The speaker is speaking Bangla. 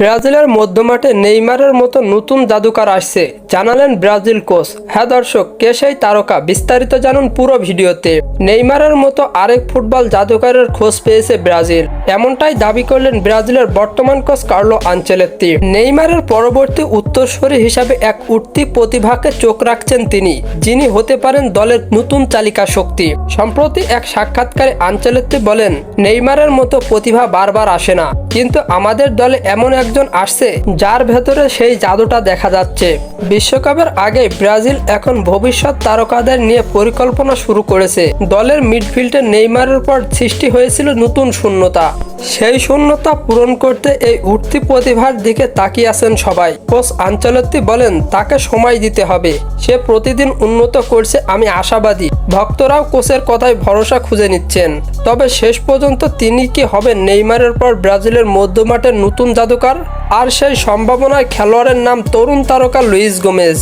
ব্রাজিলের মধ্যমাঠে নেইমারের মতো নতুন জাদুকর আসছে, জানালেন ব্রাজিল কোচ। হ্যাঁ দর্শক, কে সেই তারকা? বিস্তারিত জানুন পুরো ভিডিওতে। নেইমারের মতো আরেক ফুটবল জাদুকরের খোঁজ পেয়েছে ব্রাজিল, এমনটাই দাবি করলেন ব্রাজিলের বর্তমান কোচ কার্লো আনচেলত্তি। নেইমারের পরবর্তী উত্তরসূরি হিসাবে এক উঠতি প্রতিভাকে চোখ রাখছেন তিনি, যিনি হতে পারেন দলের নতুন চালিকা শক্তি। সম্প্রতি এক সাক্ষাৎকারে আনচেলত্তি বলেন, নেইমারের মতো প্রতিভা বারবার আসে না, কিন্তু আমাদের দলে এমন একজন আসছে যার ভেতরে সেই জাদুটা দেখা যাচ্ছে। বিশ্বকাপের আগে ব্রাজিল এখন ভবিষ্যৎ তারকাদের নিয়ে পরিকল্পনা শুরু করেছে। দলের মিডফিল্ডে নেইমারের পর সৃষ্টি হয়েছিল নতুন শূন্যতা, সেই শূন্যতা পূরণ করতে এই উঠতি প্রতিভার দিকে তাকিয়ে আছেন সবাই। কোচ আনচেলত্তি বলেন, তাকে সময় দিতে হবে, সে প্রতিদিন উন্নত করছে, আমি আশাবাদী। ভক্তরাও কোচের কথায় ভরসা খুঁজে নিচ্ছেন। তবে শেষ পর্যন্ত তিনি কি হবেন নেইমারের পর ব্রাজিলের মধ্যমাঠের নতুন জাদুকর? আর সেই সম্ভাবনায় খেলোয়াড়ের নাম তরুণ তারকা লুইস গোমেজ।